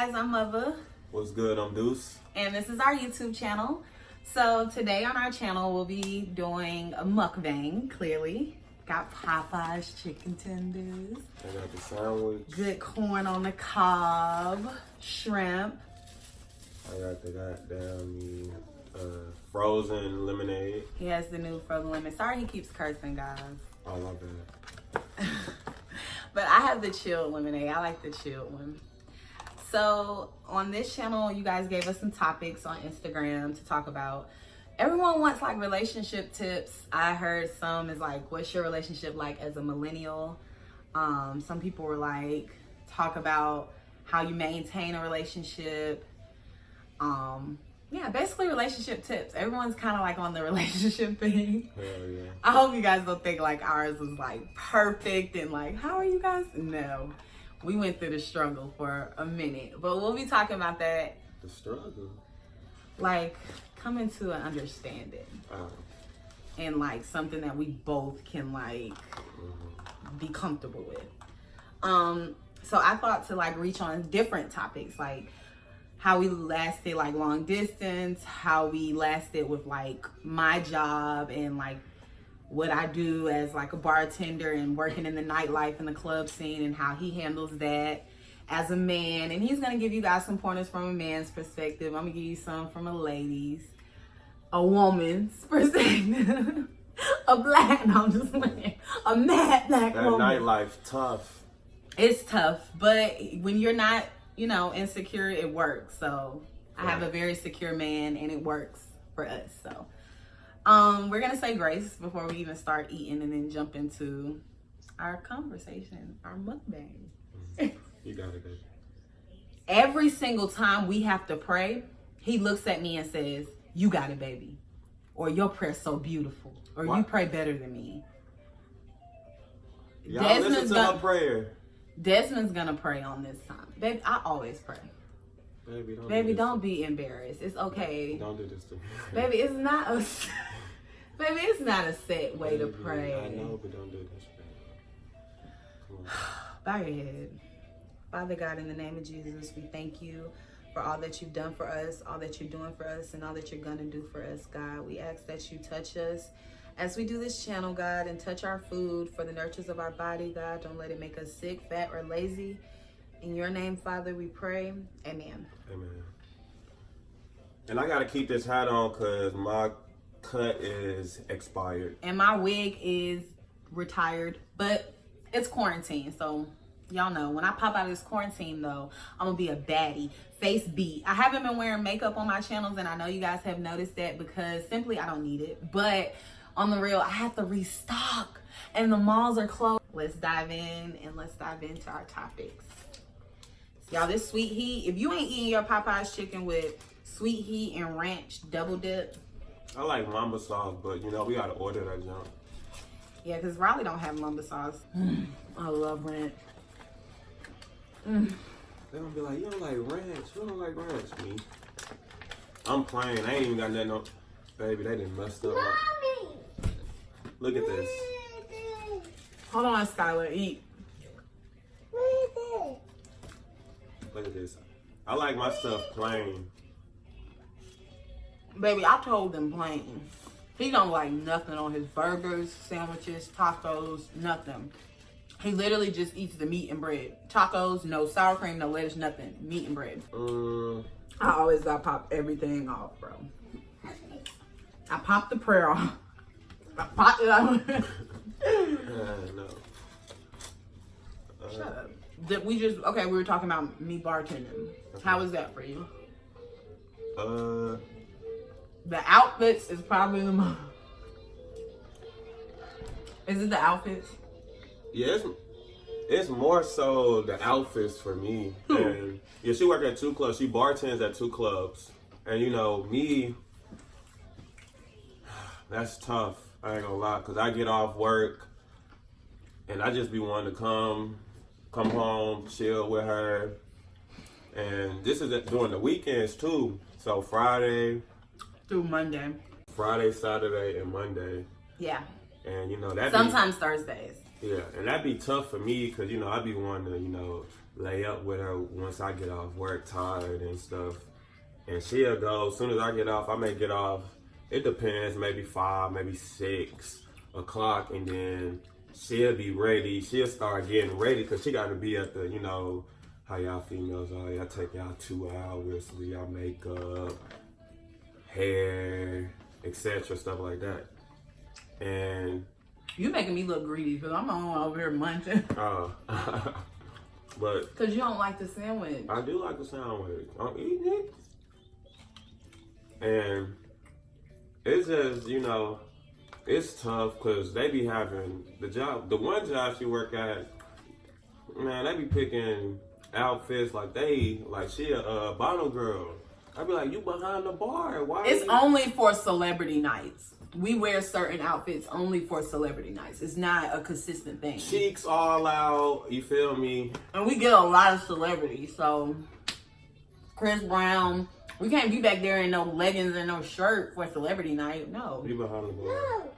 guys, I'm Mother. What's good? I'm Deuce. And this is our YouTube channel. So today on our channel, we'll be doing a mukbang, clearly. Got Popeyes chicken tenders. I got the sandwich. Good corn on the cob. Shrimp. I got the goddamn frozen lemonade. He has the new frozen lemon. Sorry he keeps cursing, guys. Oh, my bad. But I have the chilled lemonade. I like the chilled one. So on this channel, you guys gave us some topics on Instagram to talk about. Everyone wants like relationship tips. I heard some is like, what's your relationship like as a millennial? Some people were like, talk about how you maintain a relationship. Yeah, basically relationship tips. Everyone's kind of like on the relationship thing. Hell yeah. I hope you guys don't think like ours was like perfect and like, how are you guys? No, we went through the struggle for a minute, but we'll be talking about that. The struggle? Like coming to an understanding and like something that we both can like be comfortable with. So I thought to like reach on different topics, like how we lasted like long distance, how we lasted with like my job and like what I do as like a bartender and working in the nightlife and the club scene and how he handles that as a man. And he's gonna give you guys some pointers from a man's perspective. I'm gonna give you some from a woman's perspective. A black, no, I'm just playing. A mad black woman. That nightlife, tough. It's tough, but when you're not, you know, insecure, it works. So I have a very secure man and it works for us. So we're gonna say grace before we even start eating and then jump into our conversation, our mukbang. You got it, baby. Every single time we have to pray, he looks at me and says, "You got it, baby," or "Your prayer's so beautiful," or "You pray better than me." Y'all listen to my prayer. Desmond's gonna pray on this time. Baby, I always pray. Baby, don't be embarrassed. It's okay. Don't do this to me. Baby, it's not a baby, it's not a set way to pray. I know, but don't do this, baby. Come on. Bow your head. Father God, in the name of Jesus, we thank you for all that you've done for us, all that you're doing for us, and all that you're gonna do for us, God. We ask that you touch us as we do this channel, God, and touch our food for the nurtures of our body, God. Don't let it make us sick, fat, or lazy. In your name, Father, we pray. Amen. Amen. And I gotta keep this hat on because my cut is expired. And my wig is retired, but it's quarantine, so y'all know when I pop out of this quarantine though, I'm gonna be a baddie, face beat. I haven't been wearing makeup on my channels, and I know you guys have noticed that because simply I don't need it. But on the real, I have to restock and the malls are closed. Let's dive in and let's dive into our topics. So y'all, this sweet heat, if you ain't eating your Popeyes chicken with sweet heat and ranch double dip. I like mamba sauce, but you know, we gotta order that junk. Yeah, because Raleigh don't have mamba sauce. I love ranch. They gonna be like, you don't like ranch. You don't like ranch, me. I'm playing. I ain't even got nothing on. Baby, they done messed up. Mommy. Look at this. Hold on, Skylar, eat. Look at this. I like my stuff plain. Baby, I told them plain. He don't like nothing on his burgers, sandwiches, tacos, nothing. He literally just eats the meat and bread. Tacos, no sour cream, no lettuce, nothing. Meat and bread. I always gotta pop everything off, bro. I popped the prayer off. I popped it off. No. Shut up. We were talking about me bartending. Okay. How was that for you? The outfits is probably the most. Is it the outfits? Yeah, it's more so the outfits for me. And yeah, she worked at 2 clubs. She bartends at 2 clubs. And you know, me, that's tough. I ain't gonna lie, because I get off work and I just be wanting to come home, chill with her. And this is during the weekends too. So Friday through Monday. Friday, Saturday, and Monday. Yeah. And you know that sometimes Thursdays. Yeah, and that'd be tough for me because you know I'd be wanting to lay up with her once I get off work tired and stuff. And she'll go, as soon as I get off, I may get off, it depends, maybe 5, maybe 6 o'clock, and then she'll be ready. She'll start getting ready because she got to be at the, you know, how y'all females are. Y'all take y'all 2 hours to do y'all makeup, hair, etc., stuff like that. And you making me look greedy because I'm over here munching. But because you don't like the sandwich. I do like the sandwich. I'm eating it. And it's just, you know, it's tough because they be having the one job she work at, man, they be picking outfits like she a bottle girl. I be like, you behind the bar. Why? It's only for celebrity nights. We wear certain outfits only for celebrity nights. It's not a consistent thing. Cheeks all out, you feel me? And we get a lot of celebrities, so Chris Brown, we can't be back there in no leggings and no shirt for celebrity night. No. You behind the bar. No.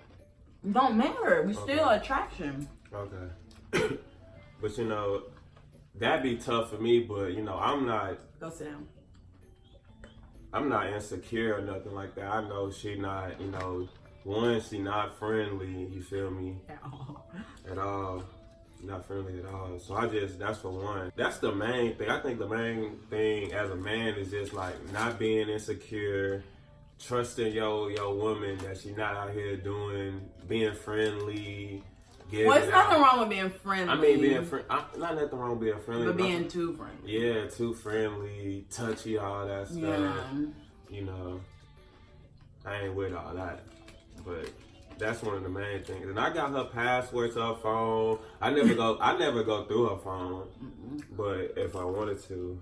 Don't matter. We still attraction. Okay. But you know, that'd be tough for me, but you know, I'm not. Go sit down. I'm not insecure or nothing like that. I know she not, you know, one, she not friendly, you feel me? At all. Not friendly at all. So that's for one. That's the main thing. I think the main thing as a man is just like not being insecure, trusting your woman that she not out here being friendly. Well, it's nothing wrong with being friendly. I mean, being not nothing wrong with being friendly. But being too friendly. Yeah, too friendly, touchy, all that stuff. Yeah. You know, I ain't with all that. But that's one of the main things. And I got her password to her phone. I never go through her phone. But if I wanted to.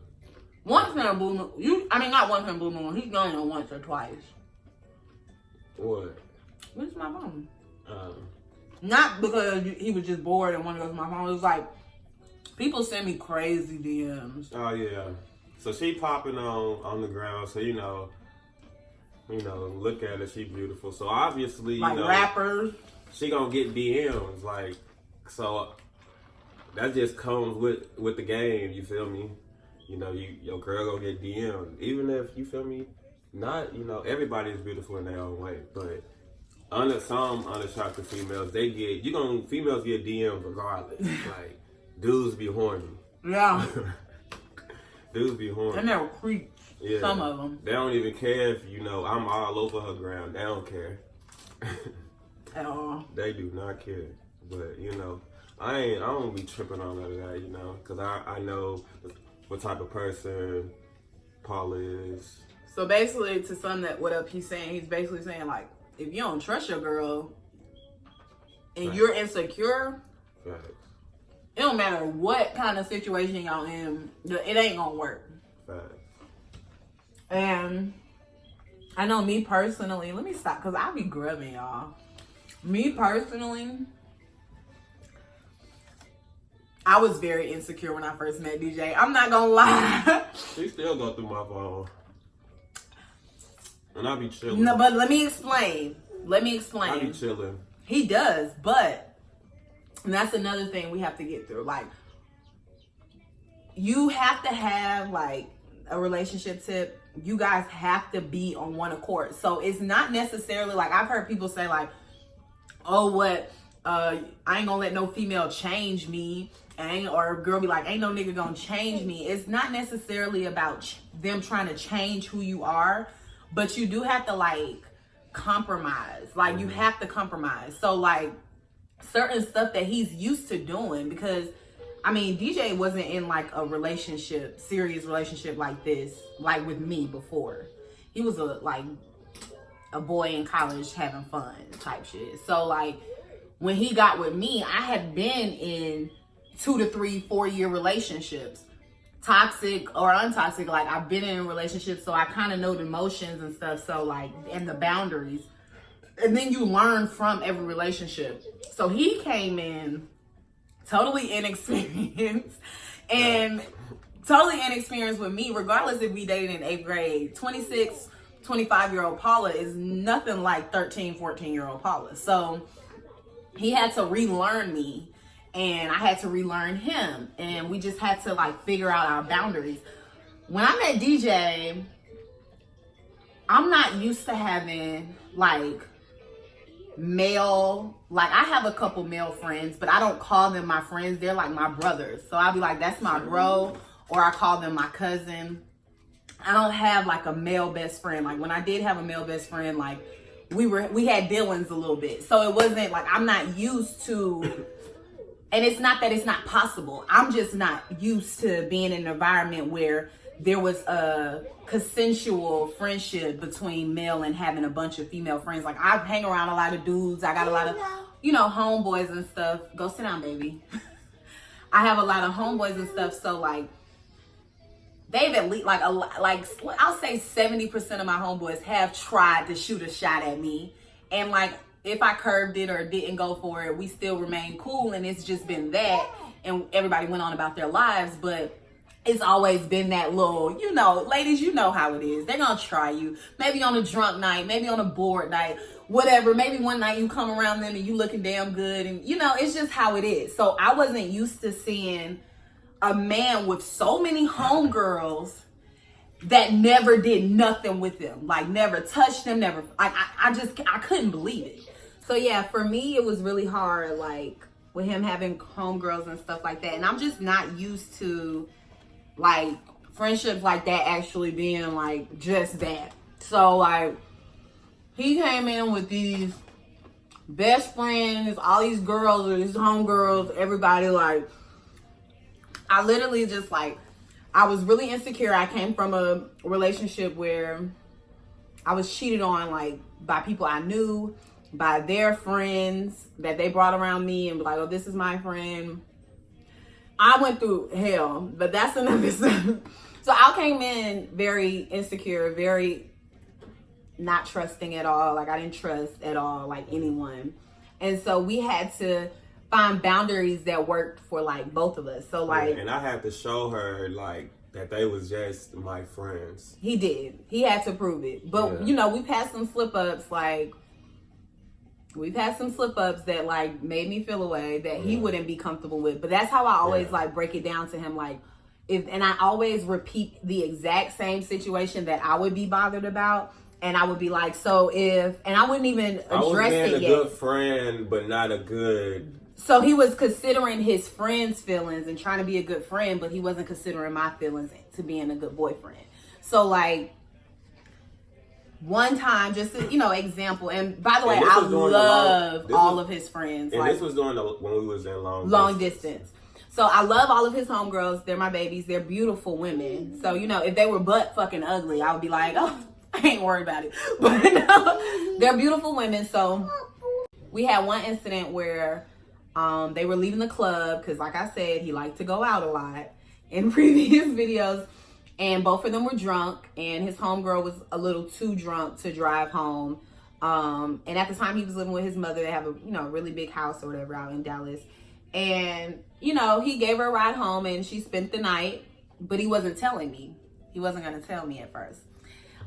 Once in a blue moon. Not once in a blue moon. He's done it once or twice. What? Where's my phone? Not because he was just bored and wanted to go to my phone. It was like, people send me crazy DMs. Oh, yeah. So she popping on the ground. So, you know, look at her. She beautiful. So, obviously, like, you know, rappers. She gonna get DMs. Like, so that just comes with the game. You feel me? You know, your girl gonna get DMs. Even if, you feel me, not, you know, everybody is beautiful in their own way. But some unattractive females, females get DMs regardless. Like, dudes be horny. Yeah. Dudes be horny. And they're creeps. Yeah. Some of them. They don't even care if, you know, I'm all over her ground. They don't care. At all. They do not care. But, you know, I don't be tripping on none of that, you know, because I know what type of person Paula is. So basically, to sum that what up he's basically saying, like, if you don't trust your girl and you're insecure, it don't matter what kind of situation y'all in, it ain't gonna work. And I know me personally, let me stop because I be grubbing y'all. Me personally, I was very insecure when I first met DJ. I'm not gonna lie. She still go through my phone. And I be chilling. No, but let me explain. I be chilling. He does, but that's another thing we have to get through. Like, you have to have, like, a relationship tip. You guys have to be on one accord. So it's not necessarily, like, I've heard people say, like, oh, I ain't gonna let no female change me. Or a girl be like, ain't no nigga gonna change me. It's not necessarily about them trying to change who you are. But you do have to, like, compromise. Like, you have to compromise. So, like, certain stuff that he's used to doing, because, DJ wasn't in, like, a serious relationship like this, like, with me before. He was, a boy in college having fun type shit. So, like, when he got with me, I had been in 2 to 3, 4 year relationships. Toxic or untoxic, like, I've been in relationships, so I kind of know the emotions and stuff, so, like, and the boundaries. And then you learn from every relationship. So he came in totally inexperienced and totally inexperienced with me, regardless if we dated in 8th grade. 26, 25-year-old Paula is nothing like 13, 14-year-old Paula. So he had to relearn me. and I had to relearn him, and we just had to like figure out our boundaries. When I met DJ, I'm not used to having like male, like I have a couple male friends, but I don't call them my friends. They're like my brothers. So I'll be like, that's my bro, or I call them my cousin. I don't have like a male best friend. Like when I did have a male best friend, like we had dealings a little bit. So it wasn't like, I'm not used to, and it's not that it's not possible. I'm just not used to being in an environment where there was a consensual friendship between male and having a bunch of female friends. Like I hang around a lot of dudes. I got a lot of, homeboys and stuff. Go sit down, baby. I have a lot of homeboys and stuff. So like, they've at least like I'll say 70% of my homeboys have tried to shoot a shot at me. And like, if I curved it or didn't go for it, we still remain cool. And it's just been that. And everybody went on about their lives. But it's always been that little, ladies, you know how it is. They're going to try you. Maybe on a drunk night, maybe on a bored night, whatever. Maybe one night you come around them and you looking damn good. And, it's just how it is. So I wasn't used to seeing a man with so many homegirls that never did nothing with them. Like never touched them, never. I couldn't believe it. So yeah, for me, it was really hard, like with him having homegirls and stuff like that. And I'm just not used to like friendships like that actually being like just that. So like he came in with these best friends, all these girls or these homegirls, everybody like, I literally just like, I was really insecure. I came from a relationship where I was cheated on like by people I knew, by their friends that they brought around me and be like, oh, this is my friend. I went through hell, but that's another thing. So I came in very insecure, very not trusting at all. Like I didn't trust at all, like anyone. And so we had to find boundaries that worked for like both of us. So like, and I had to show her like that they was just my friends. He did. He had to prove it. But we've had some slip ups, like we've had some slip ups that like made me feel a way that he wouldn't be comfortable with. But that's how I always like break it down to him. Like and I always repeat the exact same situation that I would be bothered about. And I would be like, so if, and I wouldn't even address it yet. I was being a good friend, but not a good. So he was considering his friend's feelings and trying to be a good friend, but he wasn't considering my feelings to being a good boyfriend. So like one time, just example. And by the way, I love all of his friends. And like, this was during when we was in long distance. So I love all of his homegirls. They're my babies. They're beautiful women. So if they were butt fucking ugly, I would be like, oh, I ain't worried about it. But they're beautiful women. So we had one incident where they were leaving the club because, like I said, he liked to go out a lot in previous videos. And both of them were drunk. And his homegirl was a little too drunk to drive home. And at the time, he was living with his mother. They have a really big house or whatever out in Dallas. And, he gave her a ride home and she spent the night. But he wasn't telling me. He wasn't going to tell me at first.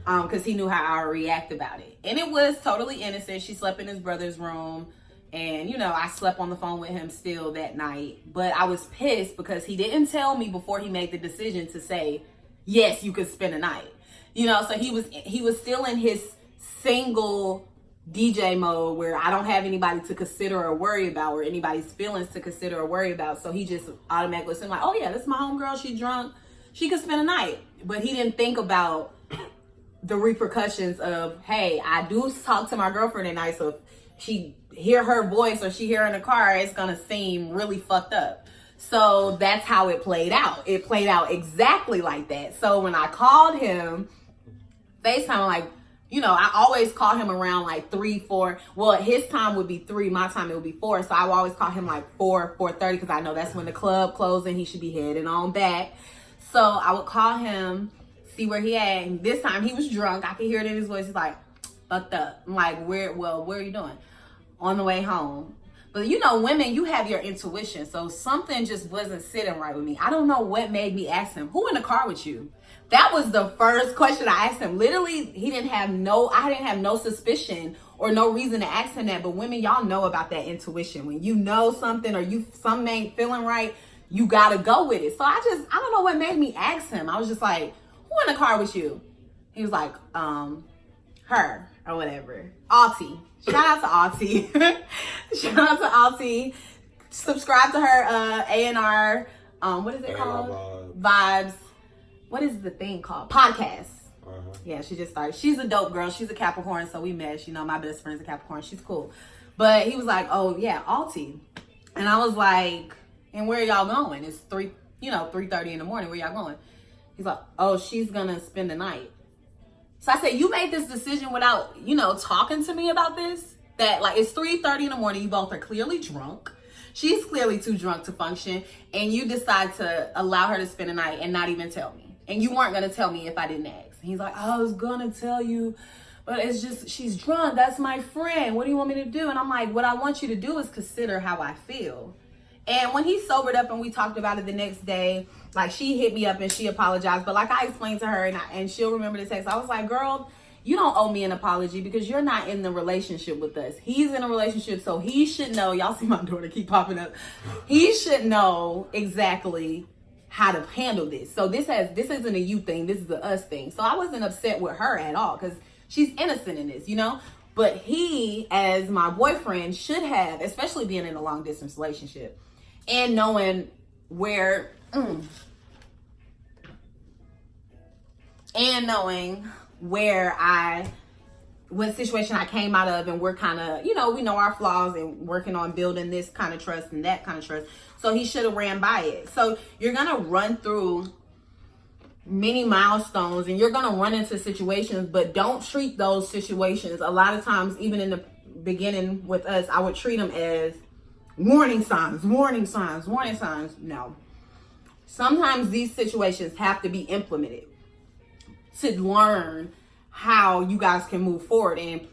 Because he knew how I would react about it. And it was totally innocent. She slept in his brother's room. And, I slept on the phone with him still that night. But I was pissed because he didn't tell me before he made the decision to say, yes, you could spend a night. So he was still in his single DJ mode where I don't have anybody to consider or worry about or anybody's feelings to consider or worry about. So he just automatically assumed like, oh yeah, this is my homegirl. She drunk. She could spend a night. But he didn't think about the repercussions of, hey, I do talk to my girlfriend at night, so if she hear her voice or she hear her in the car, it's gonna seem really fucked up. So that's how it played out. It played out exactly like that. So when I called him, FaceTime, like, I always call him around like 3, 4. Well, his time would be 3, my time it would be 4. So I would always call him like 4, 4:30 because I know that's when the club closed and he should be heading on back. So I would call him, see where he at. And this time he was drunk. I could hear it in his voice. He's like, fucked up. I'm like, where are you doing? On the way home. But women, you have your intuition. So something just wasn't sitting right with me. I don't know what made me ask him, who in the car with you? That was the first question I asked him. Literally, I didn't have no suspicion or no reason to ask him that. But women, y'all know about that intuition. When you know something or something ain't feeling right, you gotta go with it. So I don't know what made me ask him. I was just like, who in the car with you? He was like, her or whatever. Alti. Shout out to Alti. Shout out to Alti. Subscribe to her A&R. What is it called? Vibes. What is the thing called? Podcast. Yeah, she just started. She's a dope girl. She's a Capricorn, so we mesh. You know, my best friend's a Capricorn. She's cool. But he was like, oh yeah, Alti. And I was like, and where are y'all going? It's 3:30 in the morning. Where y'all going? He's like, oh, she's gonna spend the night. So I said, you made this decision without, talking to me about this? That like it's 3:30 in the morning. You both are clearly drunk. She's clearly too drunk to function. And you decide to allow her to spend the night and not even tell me. And you weren't going to tell me if I didn't ask. And he's like, I was going to tell you, but it's just, she's drunk. That's my friend. What do you want me to do? And I'm like, what I want you to do is consider how I feel. And when he sobered up and we talked about it the next day, like she hit me up and she apologized. But like I explained to her and she'll remember the text. I was like, girl, you don't owe me an apology because you're not in the relationship with us. He's in a relationship, so he should know. Y'all see my daughter keep popping up. He should know exactly how to handle this. So this isn't a you thing. This is a us thing. So I wasn't upset with her at all because she's innocent in this, But he, as my boyfriend, should have, especially being in a long distance relationship and knowing where, what situation I came out of, and we're kind of, we know our flaws and working on building this kind of trust and that kind of trust. So he should have ran by it. So you're going to run through many milestones and you're going to run into situations, but don't treat those situations. A lot of times, even in the beginning with us, I would treat them as warning signs. No. Sometimes these situations have to be implemented to learn how you guys can move forward. And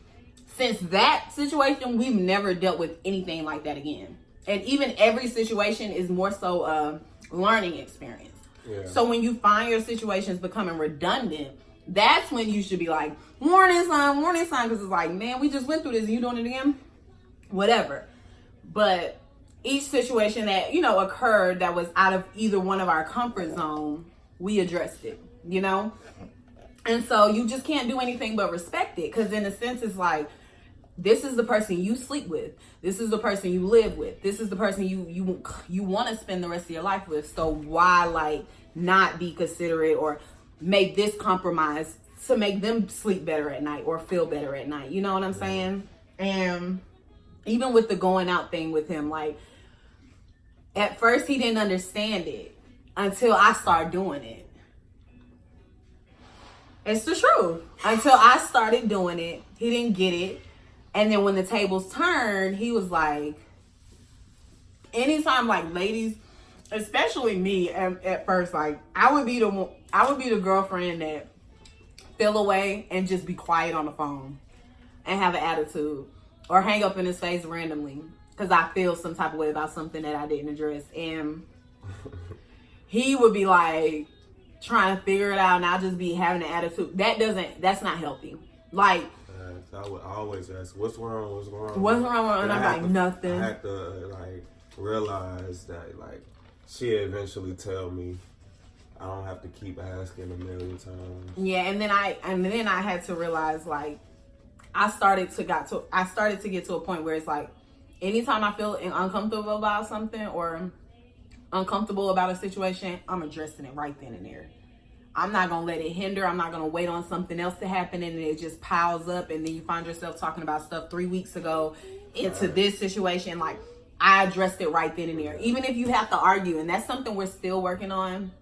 since that situation, we've never dealt with anything like that again. And even every situation is more so a learning experience. Yeah. So when you find your situations becoming redundant, that's when you should be like, warning sign, because it's like, man, we just went through this and you doing it again? Whatever. But each situation that, occurred that was out of either one of our comfort zone, we addressed it, And so you just can't do anything but respect it. Because in a sense, it's like, this is the person you sleep with. This is the person you live with. This is the person you want to spend the rest of your life with. So why not be considerate or make this compromise to make them sleep better at night or feel better at night? You know what I'm saying? And even with the going out thing with him, at first he didn't understand it until I started doing it. It's the truth. Until I started doing it, he didn't get it. And then when the tables turned, he was like, anytime ladies, especially me at first, I would be the girlfriend that feel away and just be quiet on the phone and have an attitude or hang up in his face randomly because I feel some type of way about something that I didn't address. And he would be trying to figure it out and I'll just be having an attitude. That's not healthy. I would always ask, what's wrong? And I'm like, nothing. I had to realize that she eventually tell me. I don't have to keep asking a million times. Yeah, and then I had to realize I started to get to a point where it's anytime I feel uncomfortable about something or uncomfortable about a situation, I'm addressing it right then and there. I'm not going to let it hinder. I'm not going to wait on something else to happen and it just piles up and then you find yourself talking about stuff 3 weeks ago into this situation. I addressed it right then and there. Even if you have to argue, and that's something we're still working on,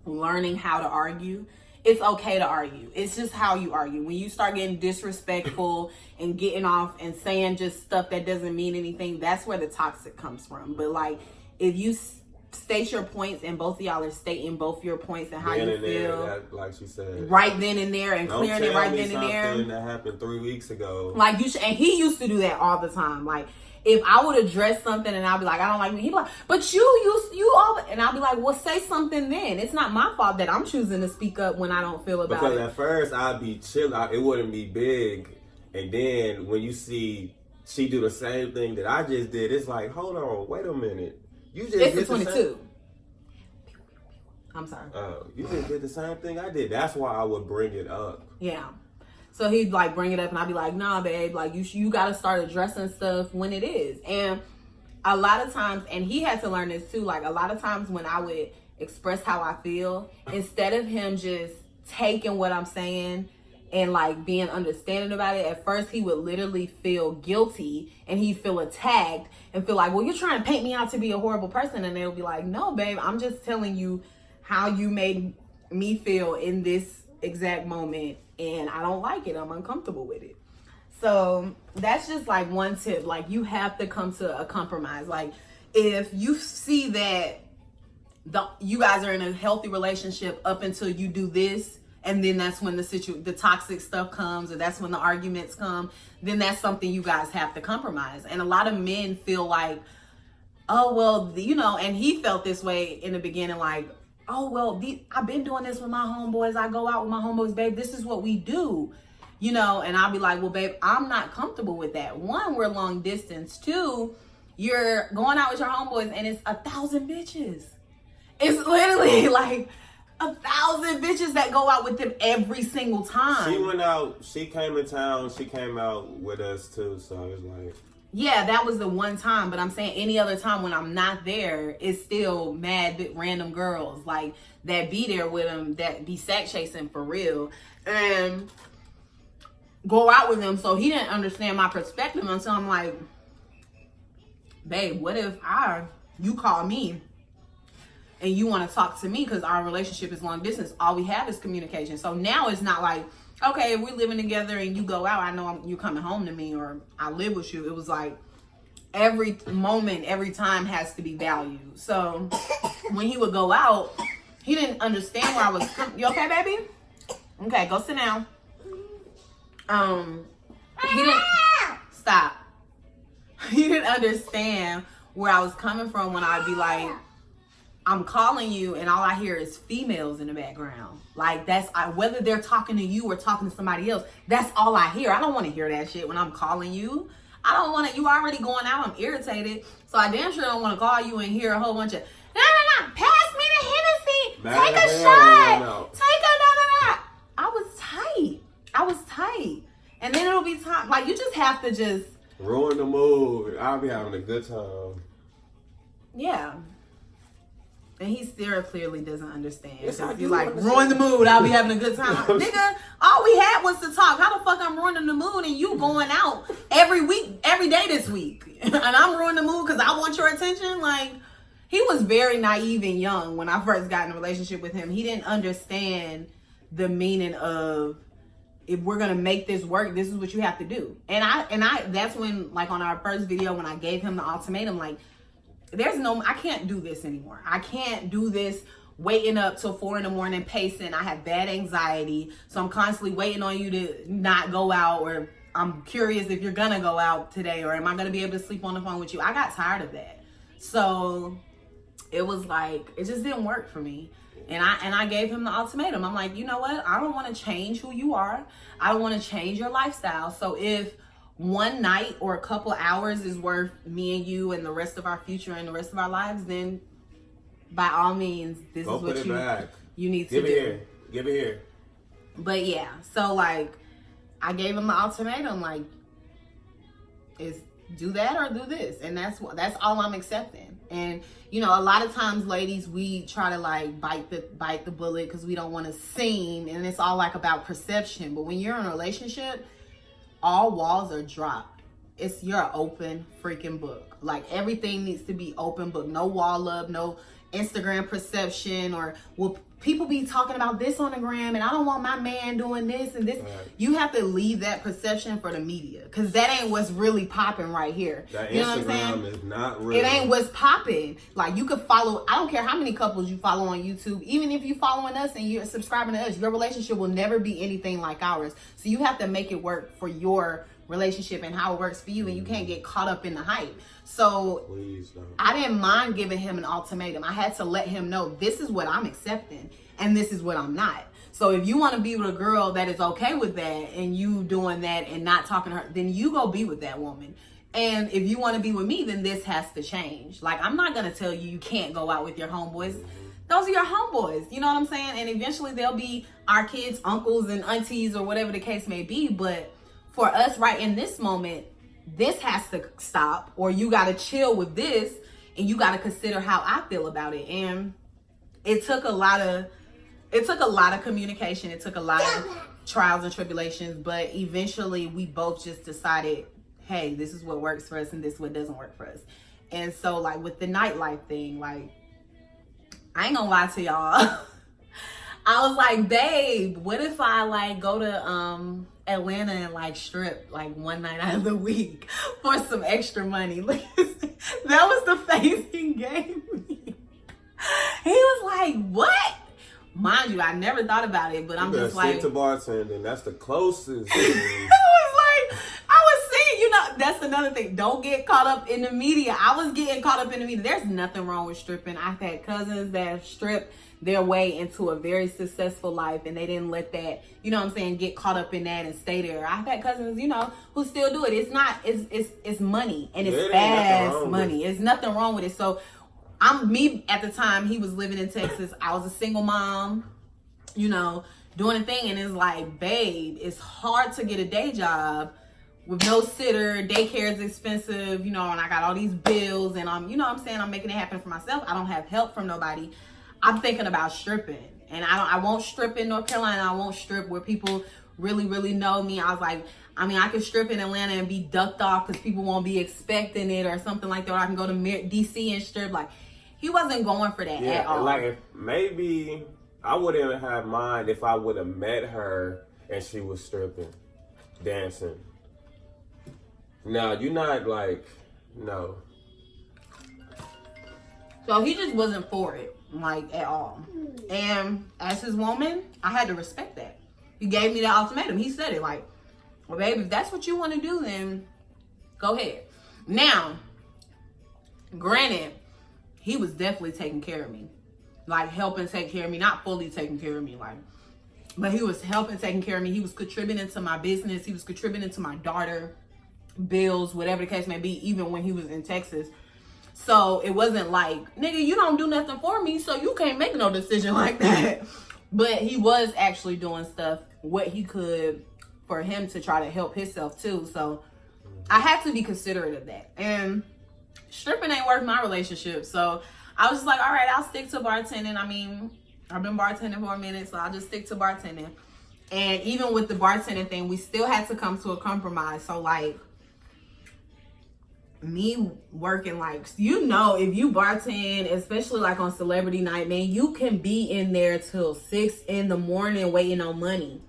learning how to argue. It's okay to argue. It's just how you argue. When you start getting disrespectful and getting off and saying just stuff that doesn't mean anything, that's where the toxic comes from. But if you state your points, and both of y'all are stating both your points and how then you and feel. There, like she said, right then and there, and don't clearing it right then and there. Something that happened 3 weeks ago. Like you should, and he used to do that all the time. Like if I would address something and I'll be like, I don't like me, he'd be like, but you all, and I'll be like, well, say something then. It's not my fault that I'm choosing to speak up when I don't feel about it. Because at first I'd be chill, it wouldn't be big, and then when you see she do the same thing that I just did, it's like, hold on, wait a minute, you just it's did the 22. I'm sorry. You just did the same thing I did. That's why I would bring it up. Yeah. So he'd like bring it up and I'd be like, nah, babe, like you got to start addressing stuff when it is. And a lot of times, and he had to learn this too, like a lot of times when I would express how I feel, instead of him just taking what I'm saying and like being understanding about it, at first he would literally feel guilty and he'd feel attacked and feel like, well, you're trying to paint me out to be a horrible person. And they'll be like, no, babe, I'm just telling you how you made me feel in this exact moment, and I don't like it. I'm uncomfortable with it. So that's just like one tip. Like you have to come to a compromise. Like if you see that you guys are in a healthy relationship up until you do this, and then that's when the toxic stuff comes, or that's when the arguments come, then that's something you guys have to compromise. And a lot of men feel like, oh, well, you know, and he felt this way in the beginning, like, oh, well, I've been doing this with my homeboys. I go out with my homeboys, babe. This is what we do, you know? And I'll be like, well, babe, I'm not comfortable with that. One, we're long distance. Two, you're going out with your homeboys and it's 1,000 bitches. It's literally like 1,000 bitches that go out with them every single time. She went out, she came in town, she came out with us too. So it's like, yeah, that was the one time, but I'm saying any other time when I'm not there, it's still mad random girls like that be there with them, that be sack chasing for real, and go out with them. So he didn't understand my perspective until I'm like, babe, what if you call me and you want to talk to me because our relationship is long distance? All we have is communication. So now it's not like, okay, if we're living together and you go out, I know you're coming home to me, or I live with you. It was like every moment, every time has to be valued. So when he would go out, he didn't understand where I was coming. You okay, baby? Okay, go sit down. He didn't stop. He didn't understand where I was coming from when I'd be like, I'm calling you and all I hear is females in the background. Like whether they're talking to you or talking to somebody else, that's all I hear. I don't want to hear that shit when I'm calling you. I don't want to, you already going out, I'm irritated. So I damn sure don't want to call you and hear a whole bunch of, no, pass me the Hennessy. Take a shot. Take a, I was tight. And then it'll be time, like you just have to just. Ruin the mood. I'll be having a good time. Yeah. And he still clearly doesn't understand. Yes, I do You're like, understand. ruin the mood. I'll be having a good time. Nigga, all we had was to talk. How the fuck I'm ruining the mood and you going out every week, every day this week. And I'm ruining the mood because I want your attention? Like, he was very naive and young when I first got in a relationship with him. He didn't understand the meaning of, if we're going to make this work, this is what you have to do. And I that's when, like on our first video, when I gave him the ultimatum, like, I can't do this anymore. I can't do this waiting up till 4 a.m. pacing. I have bad anxiety. So I'm constantly waiting on you to not go out, or I'm curious if you're gonna go out today, or am I gonna be able to sleep on the phone with you? I got tired of that. So it was like, it just didn't work for me. And I gave him the ultimatum. I'm like, you know what? I don't want to change who you are. I don't want to change your lifestyle. So if one night or a couple hours is worth me and you and the rest of our future and the rest of our lives, then by all means, this is what you need to do. Give it here. But yeah, so like I gave him the ultimatum, like, is do that or do this, and that's all I'm accepting. And you know, a lot of times, ladies, we try to like bite the bullet because we don't want to seem, and it's all like about perception. But when you're in a relationship, all walls are dropped. You're an open freaking book. Like everything needs to be open book. No wall up, no Instagram perception, or will people be talking about this on the gram, and I don't want my man doing this and this. Right. You have to leave that perception for the media, because that ain't what's really popping right here. That you know Instagram what I'm saying? Is not real. It ain't what's popping. Like, you could follow, I don't care how many couples you follow on YouTube, even if you following us and you're subscribing to us, your relationship will never be anything like ours. So you have to make it work for your relationship and how it works for you, and you can't get caught up in the hype. So I didn't mind giving him an ultimatum. I had to let him know, this is what I'm accepting and this is what I'm not. So if you want to be with a girl that is okay with that and you doing that and not talking to her, then you go be with that woman. And if you want to be with me, then this has to change. Like, I'm not going to tell you can't go out with your homeboys. Those are your homeboys. You know what I'm saying? And eventually they'll be our kids' uncles and aunties or whatever the case may be. But for us right in this moment, this has to stop, or you got to chill with this and you got to consider how I feel about it. And it took a lot of communication. It took a lot of trials and tribulations, but eventually we both just decided, hey, this is what works for us and this is what doesn't work for us. And so, like, with the nightlife thing, like, I ain't gonna lie to y'all. I was like, babe, what if I like go to Atlanta and like strip like one night out of the week for some extra money? Listen, that was the face he gave me. He was like, what? Mind you, I never thought about it, but I'm just like, stick to bartending. That's the closest. I was saying, you know, that's another thing. Don't get caught up in the media. I was getting caught up in the media. There's nothing wrong with stripping. I've had cousins that have stripped their way into a very successful life, and they didn't let that, you know what I'm saying, get caught up in that and stay there. I've had cousins, you know, who still do it. It's not, it's money, and it's fast money. There's nothing wrong with it. So at the time, he was living in Texas. I was a single mom, you know, doing a thing. And it's like, babe, it's hard to get a day job with no sitter. Daycare is expensive, you know, and I got all these bills, and I'm, you know what I'm saying, I'm making it happen for myself. I don't have help from nobody. I'm thinking about stripping, and I won't strip in North Carolina. I won't strip where people really, really know me. I was like, I mean, I could strip in Atlanta and be ducked off because people won't be expecting it or something like that. Or I can go to DC and strip. Like, he wasn't going for that at all. Like, if maybe I wouldn't have mind if I would have met her and she was stripping, dancing. No, you're not like, no. So he just wasn't for it, like, at all. And as his woman, I had to respect that. He gave me that ultimatum. He said it like, well, baby, if that's what you want to do, then go ahead. Now, granted, he was definitely taking care of me. Like, helping take care of me. Not fully taking care of me, like, but he was helping taking care of me. He was contributing to my business. He was contributing to my daughter bills, whatever the case may be, even when he was in Texas. So it wasn't like, nigga, you don't do nothing for me, so you can't make no decision like that. But he was actually doing stuff, what he could, for him to try to help himself too. So I had to be considerate of that. And stripping ain't worth my relationship. So I was just like, all right, I'll stick to bartending. I mean, I've been bartending for a minute, so I'll just stick to bartending. And even with the bartending thing, we still had to come to a compromise. So, like, me working, like, you know, if you bartend, especially like on celebrity night, man, you can be in there till 6 a.m. waiting on money.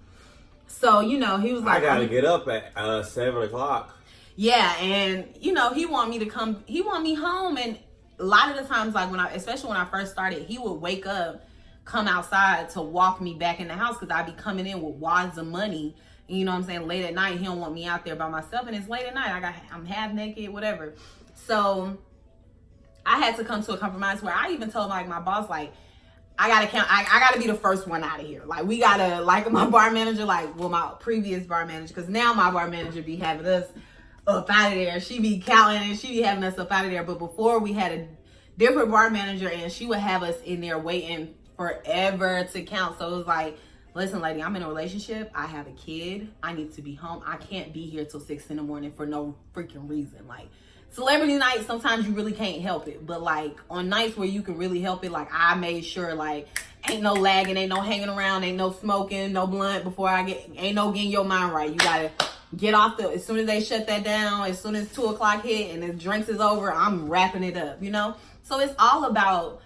So, you know, he was like, I gotta get up at 7 o'clock. Yeah, and you know, he want me home. And a lot of the times, like, especially when I first started, he would wake up, come outside to walk me back in the house, because I'd be coming in with wads of money. You know what I'm saying? Late at night, he don't want me out there by myself, and it's late at night. I'm half naked, whatever. So I had to come to a compromise where I even told like my boss, like, I gotta be the first one out of here. Like, we gotta, like, my bar manager, like, well, my previous bar manager, because now my bar manager be having us up out of there. She be counting and she be having us up out of there. But before, we had a different bar manager, and she would have us in there waiting forever to count. So it was like, listen, lady, I'm in a relationship. I have a kid. I need to be home. I can't be here till 6 a.m. for no freaking reason. Like, celebrity nights, sometimes you really can't help it. But, like, on nights where you can really help it, like, I made sure, like, ain't no lagging, ain't no hanging around, ain't no smoking, no blunt before ain't no getting your mind right. You gotta get off as soon as they shut that down, as soon as 2 o'clock hit and the drinks is over, I'm wrapping it up, you know? So it's all about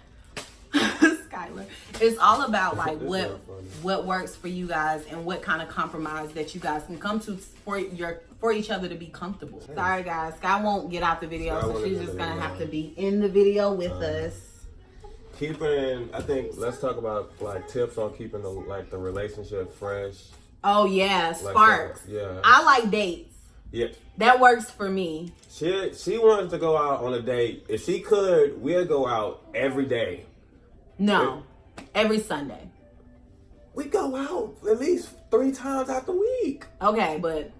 Skylar. It's all about like what works for you guys and what kind of compromise that you guys can come to for each other to be comfortable. Sorry guys, Sky won't get out the video, so she's just gonna have to be in the video with us. I think let's talk about like tips on keeping the relationship fresh. Oh yeah, sparks. Yeah. I like dates. Yeah. That works for me. She wanted to go out on a date. If she could, we'll go out every day. No. Every Sunday. We go out at least 3 times out the week. Okay, but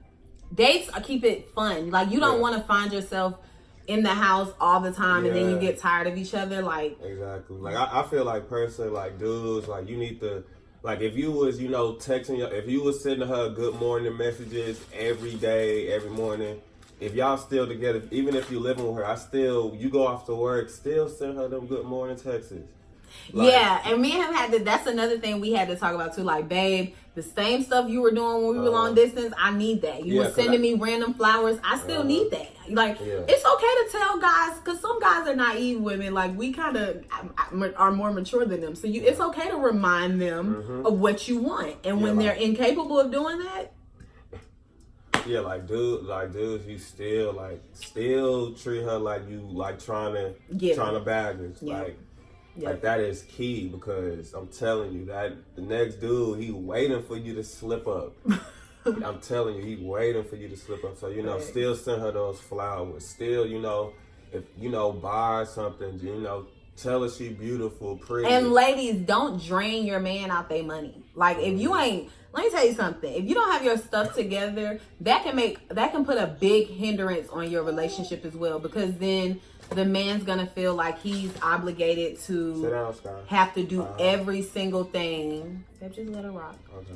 dates keep it fun. Like you don't want to find yourself in the house all the time and then you get tired of each other. Like exactly. Like I feel like personally, like dudes, like you need to, like if you was texting if you was sending her good morning messages every day, every morning, if y'all still together, even if you living with her, you go off to work, still send her them good morning texts. Like, yeah, and me and him had to, that's another thing we had to talk about too. Like, babe, the same stuff you were doing when we were long distance, I need that. You were sending me random flowers, I still need that. Like, it's okay to tell guys, because some guys are naive women. Like, we kind of are more mature than them. So it's okay to remind them of what you want. And when they're incapable of doing that, yeah, dudes, you still treat her like you trying to bag her. Like that is key, because I'm telling you that the next dude, he waiting for you to slip up. I'm telling you, he waiting for you to slip up. So still send her those flowers. Still, if buy her something, tell her she beautiful, pretty. And ladies, don't drain your man out their money. Like if you ain't, let me tell you something. If you don't have your stuff together, that can put a big hindrance on your relationship as well, because then the man's gonna feel like he's obligated to have to do every single thing. Just let her rock. Okay.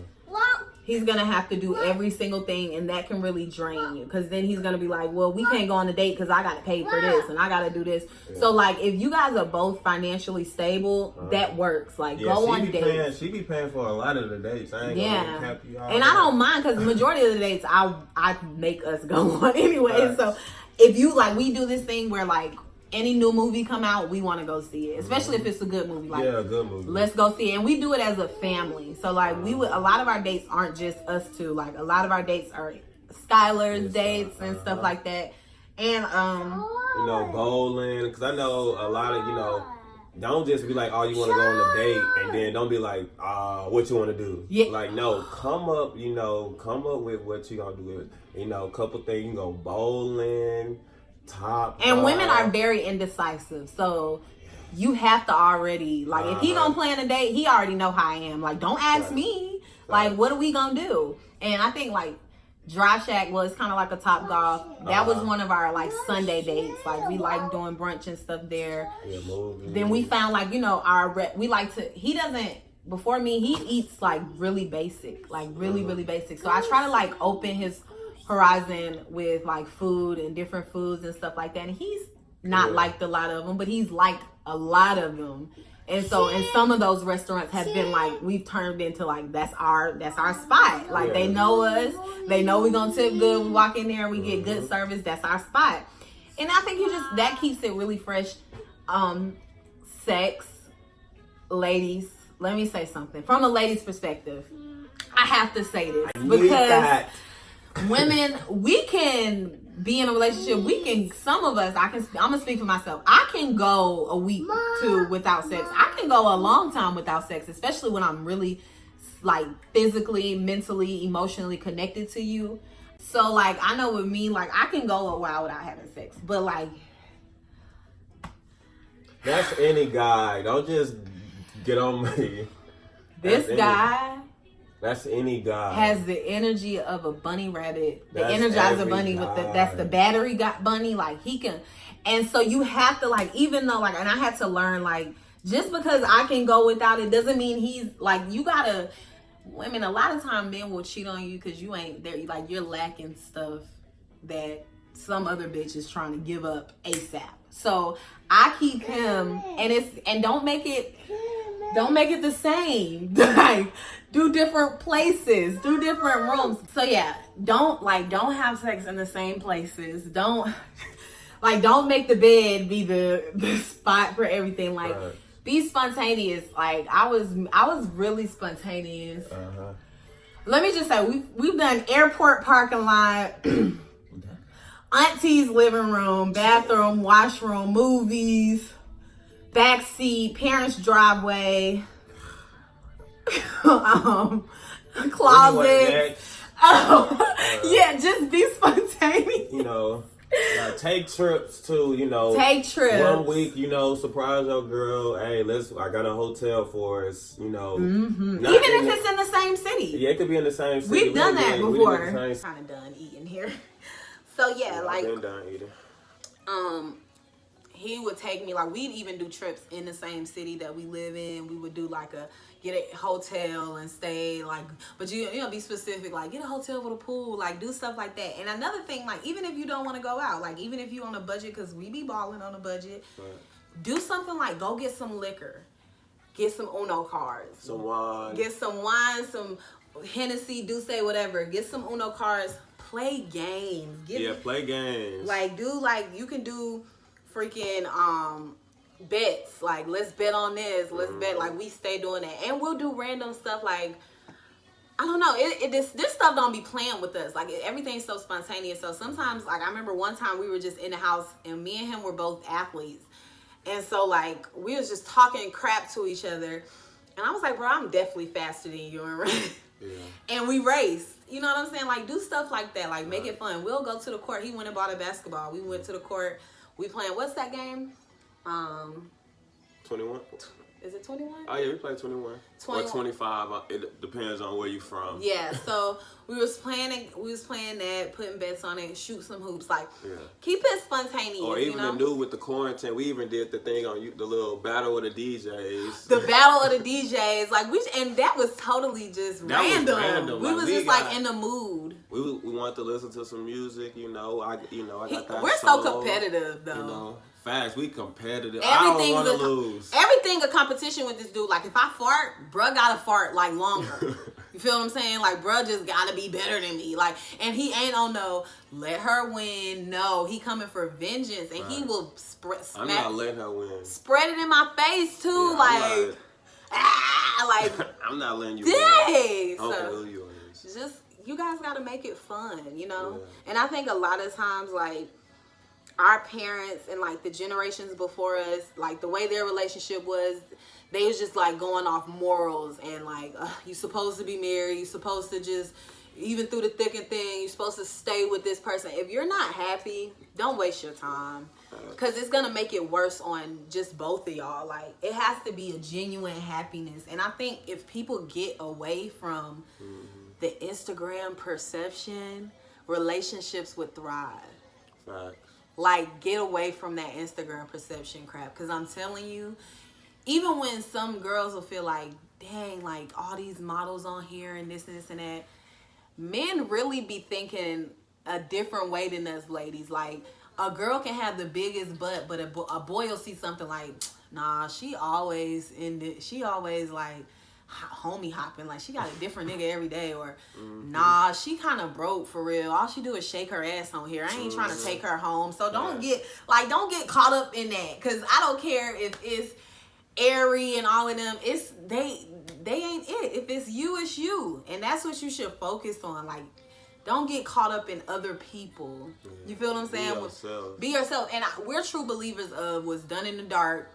He's gonna have to do every single thing, and that can really drain you, because then he's gonna be like, well, we can't go on a date because I gotta pay for this and I gotta do this. So like, if you guys are both financially stable, that works. Like, go on dates. She be paying for a lot of the dates. I ain't gonna cap you out. And I don't mind, because the majority of the dates I make us go on anyway. So if you we do this thing where like any new movie come out, we want to go see it, especially if it's a good movie. Like, good movie. Let's go see it, and we do it as a family. So like, a lot of our dates aren't just us two. Like, a lot of our dates are Skylar's dates and stuff like that. And bowling, because I know a lot of don't just be like, oh, you want to go on a date, and then don't be like, what you want to do? Yeah. Like, no, come up with what you gonna do. A couple things. You can go bowling. And women are very indecisive, so you have to already if he gonna plan a date, he already know how I am. Like, don't ask me, like, what are we gonna do? And I think Drive Shack was kind of like a Top Golf. That was one of our Sunday dates. Like, we like doing brunch and stuff there. Then we found we like to. He doesn't. Before me, he eats really basic, really basic. So I try to open his horizon with food and different foods and stuff like that, and he's not liked a lot of them, but he's liked a lot of them. And so in some of those restaurants have been we've turned into that's our spot. They know us, they know we're gonna tip good, we walk in there, we get good service, that's our spot. And I think that keeps it really fresh. Sex, ladies, let me say something from a lady's perspective. I have to say this because women, we can be in a relationship. Some of us, I'm gonna speak for myself. I can go a week, 2 without sex. I can go a long time without sex, especially when I'm really physically, mentally, emotionally connected to you. So I know with me, I can go a while without having sex, but that's any guy. Don't just get on me. That's any guy. Has the energy of a bunny rabbit, the Energizer bunny that's the battery bunny. He can, and so you have to even though and I had to learn just because I can go without it doesn't mean he's you gotta. Women, a lot of time men will cheat on you because you ain't there. You're lacking stuff that some other bitch is trying to give up ASAP. So I keep him, and don't make it the same. Do different places, do different rooms. So yeah, don't have sex in the same places. Don't make the bed be the spot for everything. be spontaneous. Like I was really spontaneous. Let me just say, we've done airport parking lot, auntie's living room, bathroom, washroom, movies, backseat, parents' driveway, closet. Yeah, just be spontaneous. You know, like take trips too. You know, take trips. 1 week. You know, surprise your girl. Hey, I got a hotel for us. You know, even if it's in the same city. Yeah, it could be in the same city. We've done that before. Kind of done eating here. So yeah, like I've been done eating. He would take me, like, we'd even do trips in the same city that we live in. We would do get a hotel and stay, like, but you know, be specific, like get a hotel with a pool, like do stuff like that. And another thing, like, even if you don't want to go out, like even if you on a budget, because we be balling on a budget, do something like go get some liquor, get some Uno cards, some wine, some Hennessy, Douce, whatever. Get some Uno cards, play games. Play games. Like you can do freaking bets, like let's bet on this, let's bet, like we stay doing that, and we'll do random stuff, like I don't know, this stuff don't be playing with us, like everything's so spontaneous. So sometimes, like I remember one time we were just in the house and me and him were both athletes, and so like we was just talking crap to each other, and I was like, bro, I'm definitely faster than you, and we raced. You know what I'm saying? Like do stuff like that, like make it fun. We'll go to the court. He went and bought a basketball. We went to the court. We playing, what's that game? 21. Is it 21? Oh yeah, we play 21. Or 25. It depends on where you from. Yeah, so we was playing that, putting bets on it, shoot some hoops, like keep it spontaneous. Or even the new with the quarantine, we even did the thing on the little battle of the DJs. The battle of the DJs, like and that was totally just random. We was just like in the mood. We wanted to listen to some music, I got that. We're so competitive though. You know, facts, we competitive. I don't want to lose. Everything a competition with this dude. Like if I fart, bruh gotta fart like longer. You feel what I'm saying? Like bruh just gotta be better than me. Like, and he ain't on no let her win. No, he coming for vengeance, and he will I'm not letting her win. Spread it in my face too, like I'm not letting you win. Okay, so who you is. Just you guys gotta make it fun, Yeah. And I think a lot of times, like our parents and like the generations before us, like the way their relationship was, they was just like going off morals and like you supposed to be married, you supposed to just, even through the thick and thin, you're supposed to stay with this person. If you're not happy, don't waste your time, because it's gonna make it worse on just both of y'all. Like it has to be a genuine happiness. And I think if people get away from the Instagram perception, relationships would thrive. Right. Like, get away from that Instagram perception crap. Because I'm telling you, even when some girls will feel like, dang, like, all these models on here and this and this and that, men really be thinking a different way than us ladies. Like, a girl can have the biggest butt, but a boy will see something like, nah, she always like, homie hopping, like she got a different nigga every day, or nah, she kind of broke for real, all she do is shake her ass on here, I ain't trying to take her home. So don't get caught up in that, because I don't care if it's Airy and all of them, it's they ain't it. If it's you, it's you, and that's what you should focus on. Like, don't get caught up in other people. You feel what I'm saying? Be yourself. And we're true believers of what's done in the dark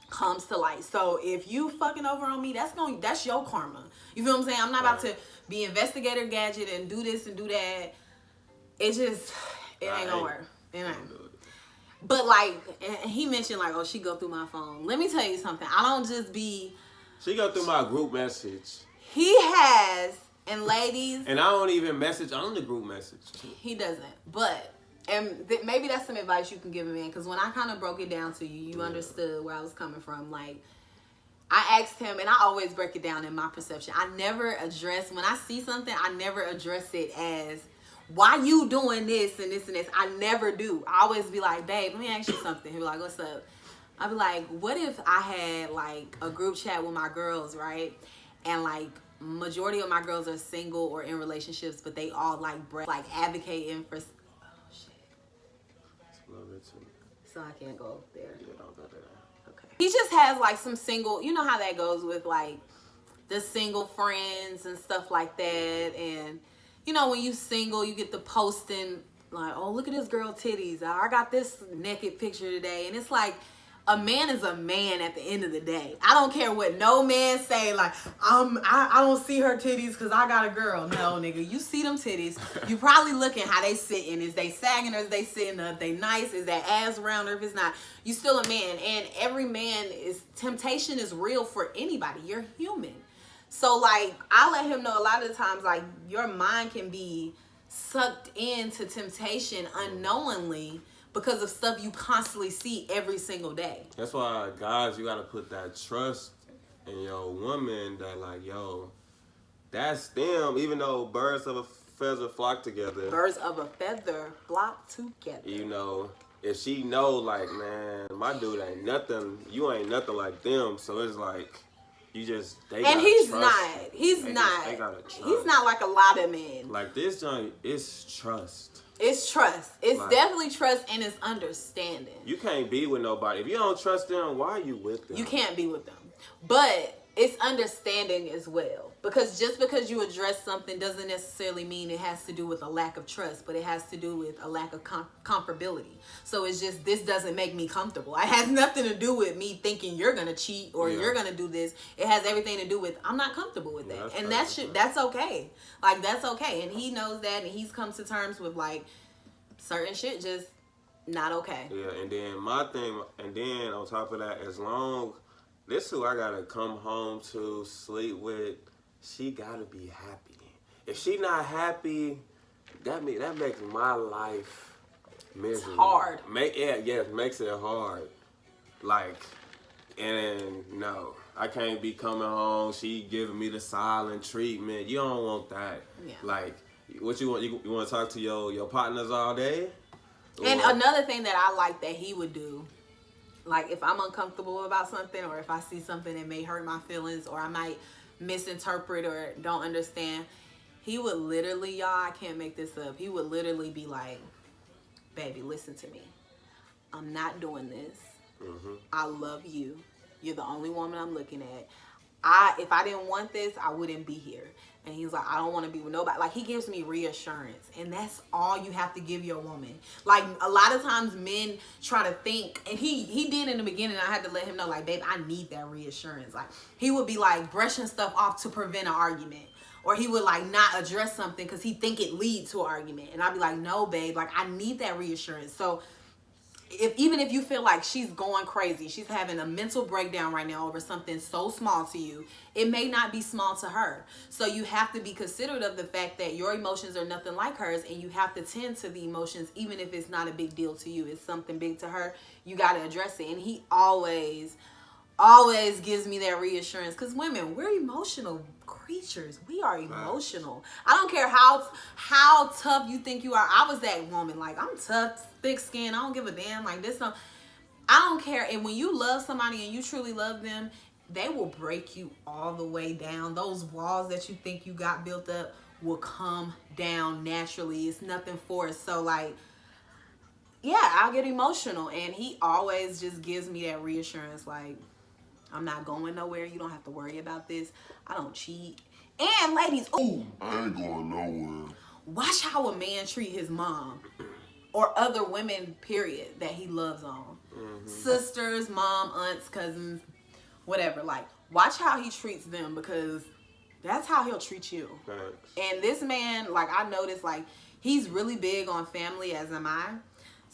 comes to light. So if you fucking over on me, that's your karma. You feel what I'm saying? I'm not about to be investigator gadget and do this and do that. It ain't gonna work. It ain't. But like, and he mentioned like, oh, she go through my phone. Let me tell you something. I don't just be. She go through my group message. He has, and ladies. And I don't even message on the group message. He doesn't. But. And maybe that's some advice you can give a man, because when I kind of broke it down to you, you understood where I was coming from. Like, I asked him, and I always break it down in my perception. I never address, when I see something, I never address it as, why you doing this and this and this? I never do. I always be like, babe, let me ask you something. He'll be like, what's up? I'll be like, what if I had like a group chat with my girls, right? And like, majority of my girls are single or in relationships, but they all like advocating for. So I can't go there. Yeah, don't go there. Okay. He just has like some single, you know how that goes with like the single friends and stuff like that. And you know, when you single, you get the posting like, oh, look at this girl titties. I got this naked picture today. And it's like, a man is a man at the end of the day. I don't care what no man say, like, I don't see her titties because I got a girl. No, nigga, you see them titties. You probably looking how they sitting. Is they sagging or is they sitting up? They nice? Is that ass round or if it's not? You still a man. And every man temptation is real for anybody. You're human. So, like, I let him know a lot of the times, like, your mind can be sucked into temptation unknowingly because of stuff you constantly see every single day. That's why, guys, you gotta put that trust in your woman that, like, yo, that's them. Even though birds of a feather flock together. Birds of a feather flock together. You know, if she know, like, man, my dude ain't nothing. You ain't nothing like them. So it's like, you just, they and he's trust. not. He's they not. They gotta trust. He's not like a lot of men. Like, this joint is trust. It's trust. It's like, definitely trust and it's understanding. You can't be with nobody. If you don't trust them, why are you with them? You can't be with them. But it's understanding as well. Because just because you address something doesn't necessarily mean it has to do with a lack of trust, but it has to do with a lack of comfortability. So it's just, this doesn't make me comfortable. It has nothing to do with me thinking you're going to cheat or you're going to do this. It has everything to do with, I'm not comfortable with that. And that's okay. Like, that's okay. And he knows that, and he's come to terms with, like, certain shit just not okay. Yeah, and then my thing, and then on top of that, as long, this who I got to come home to, sleep with, she gotta be happy. If she not happy, that makes my life miserable. It's hard. It makes it hard. Like, and no, I can't be coming home. She giving me the silent treatment. You don't want that. Yeah. Like, what you want? You want to talk to your partners all day? And another thing that I like that he would do, like if I'm uncomfortable about something, or if I see something that may hurt my feelings, or I might misinterpret or don't understand, he would literally, y'all, I can't make this up, he would literally be like, baby, listen to me, I'm not doing this. I love you. You're the only woman I'm looking at. If I didn't want this, I wouldn't be here. And he's like, I don't want to be with nobody. Like, he gives me reassurance. And that's all you have to give your woman. Like, a lot of times men try to think, and he did in the beginning. I had to let him know, like, babe, I need that reassurance. Like, he would be like brushing stuff off to prevent an argument. Or he would like not address something because he think it leads to an argument. And I'd be like, no, babe, like, I need that reassurance. So even if you feel like she's going crazy, she's having a mental breakdown right now over something so small to you, it may not be small to her. So you have to be considerate of the fact that your emotions are nothing like hers, and you have to tend to the emotions even if it's not a big deal to you. It's something big to her. You got to address it. And he always gives me that reassurance, because women, we're emotional creatures. We are emotional. I don't care how tough you think you are. I was that woman. Like, I'm tough, thick skin. I don't give a damn. Like, this, I don't care. And when you love somebody and you truly love them, they will break you all the way down. Those walls that you think you got built up will come down naturally. It's nothing forced. So, like, yeah, I'll get emotional. And he always just gives me that reassurance, like, I'm not going nowhere. You don't have to worry about this. I don't cheat. And ladies, ooh, I ain't going nowhere. Watch how a man treat his mom or other women, period, that he loves on. Sisters, mom, aunts, cousins, whatever. Like, watch how he treats them, because that's how he'll treat you. Thanks. And this man, like, I noticed, like, he's really big on family, as am I.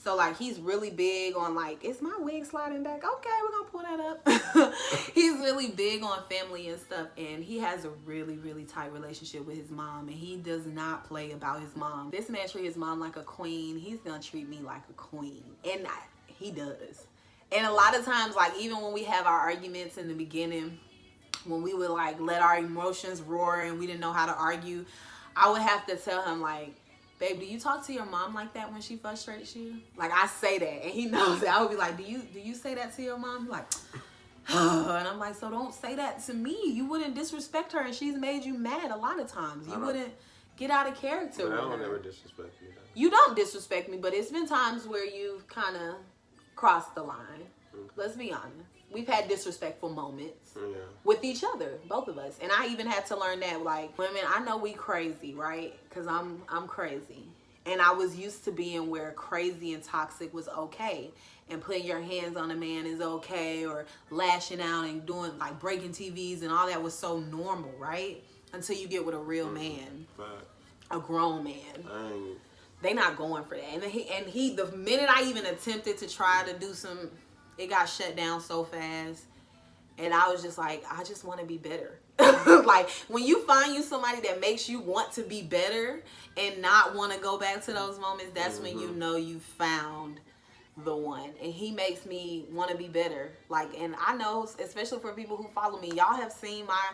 So, like, he's really big on, like, is my wig sliding back? Okay, we're going to pull that up. He's really big on family and stuff. And he has a really, really tight relationship with his mom. And he does not play about his mom. This man treats his mom like a queen. He's going to treat me like a queen. And he does. And a lot of times, like, even when we have our arguments in the beginning, when we would, like, let our emotions roar and we didn't know how to argue, I would have to tell him, like, babe, do you talk to your mom like that when she frustrates you? Like, I say that, and he knows that. I would be like, do you say that to your mom? He's like, oh. And I'm like, so don't say that to me. You wouldn't disrespect her, and she's made you mad a lot of times. You wouldn't get out of character But with I don't her. ever disrespect you. You don't disrespect me, but it's been times where you've kind of crossed the line. Let's be honest. we've had disrespectful moments with each other, both of us. And I even had to learn that, like, women, I know we crazy, right? Because I'm crazy. And I was used to being where crazy and toxic was okay. And putting your hands on a man is okay. Or lashing out and doing, like, breaking TVs and all that was so normal, right? Until you get with a real man. A grown man. They not going for that. And he, the minute I even attempted to try to do some, it got shut down so fast. And I was just like, I just want to be better. Like, when you find you somebody that makes you want to be better and not want to go back to those moments, that's when you know you found the one. And he makes me want to be better. Like, and I know, especially for people who follow me, y'all have seen my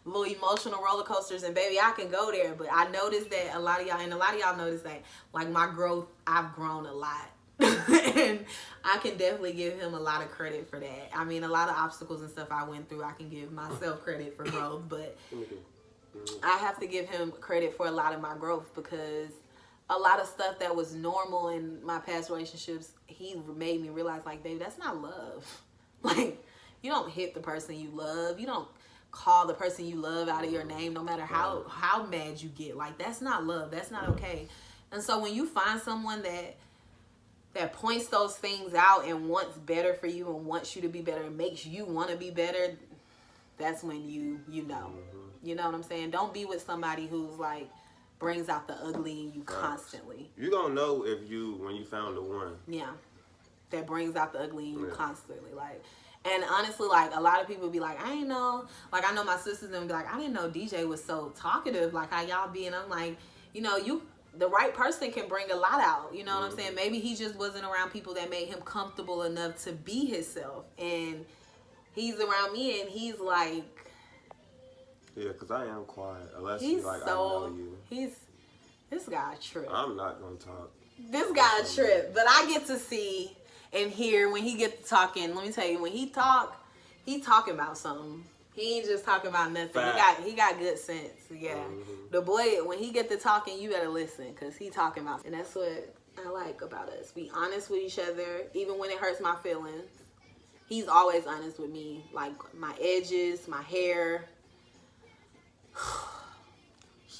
little emotional roller coasters, and baby, I can go there. But I noticed that a lot of y'all noticed that, like, my growth, I've grown a lot. And I can definitely give him a lot of credit for that. I mean, a lot of obstacles and stuff I went through, I can give myself credit for growth, but I have to give him credit for a lot of my growth, because a lot of stuff that was normal in my past relationships, he made me realize, like, baby, that's not love. Like, you don't hit the person you love. You don't call the person you love out of your name, no matter how mad you get. Like, that's not love. That's not okay. And so when you find someone that points those things out and wants better for you and wants you to be better and makes you want to be better, that's when you know. You know what I'm saying? Don't be with somebody who's like brings out the ugly in you constantly. You gonna know when you found the one. Yeah. That brings out the ugly in you constantly. Like, and honestly, like, a lot of people be like, I ain't know. Like, I know my sisters and be like, I didn't know DJ was so talkative, like how y'all be. And I'm like, you know, the right person can bring a lot out. You know what I'm saying? Maybe he just wasn't around people that made him comfortable enough to be himself. And he's around me and he's like... Yeah, because I am quiet. Unless he's like, I know you. This guy a trip. I'm not going to talk. This guy a trip. But I get to see and hear when he get to talking. Let me tell you, when he talking about something. He ain't just talking about nothing. He got good sense. Yeah. The boy, when he get to talking, you better listen, because he talking about. And that's what I like about us. Be honest with each other, even when it hurts my feelings. He's always honest with me. Like, my edges, my hair.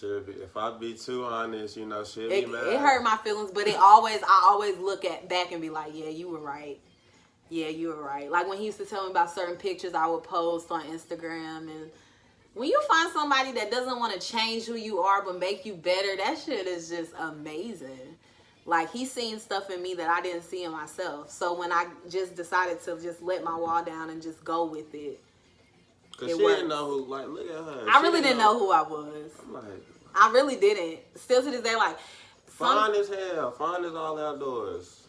If I be too honest, you know, she'll be mad. It hurt my feelings, but I always look back and be like, yeah, you were right. Yeah, you were right. Like, when he used to tell me about certain pictures I would post on Instagram. And when you find somebody that doesn't want to change who you are but make you better, that shit is just amazing. Like, he's seen stuff in me that I didn't see in myself. So when I just decided to just let my wall down and just go with it. Because she didn't know who, like, look at her. I really didn't know who I was. I'm like... I really didn't. Still to this day, like... Fine as hell. Fine as all outdoors.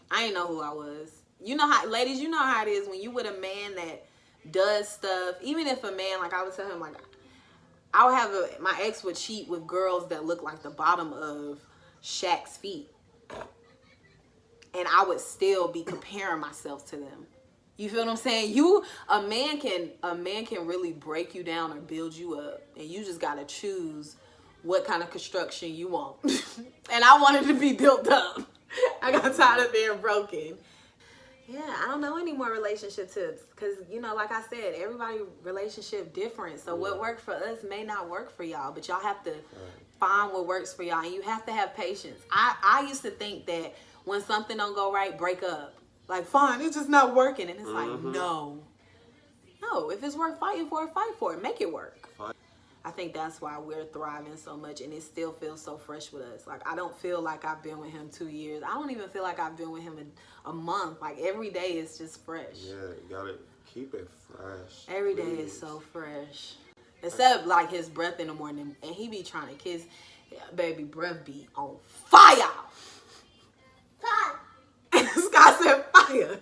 I didn't know who I was. You know how, ladies, you know how it is when you with a man that does stuff. Even if a man, like, I would tell him, like, I would have my ex would cheat with girls that look like the bottom of Shaq's feet. And I would still be comparing myself to them. You feel what I'm saying? A man can really break you down or build you up. And you just got to choose what kind of construction you want. And I wanted to be built up. I got tired of being broken. Yeah, I don't know any more relationship tips. Because, you know, like I said, everybody relationship different. So what worked for us may not work for y'all. But y'all have to find what works for y'all. And you have to have patience. I used to think that when something don't go right, break up. Like, fine, it's just not working. And it's like, no. No, if it's worth fighting for it, fight for it. Make it work. I think that's why we're thriving so much, and it still feels so fresh with us. Like, I don't feel like I've been with him 2 years. I don't even feel like I've been with him in a month. Like, every day is just fresh. Yeah, you gotta keep it fresh. Every day is so fresh. Except, like, his breath in the morning, and he be trying to kiss. Yeah, baby, breath be on fire. Scott said fire.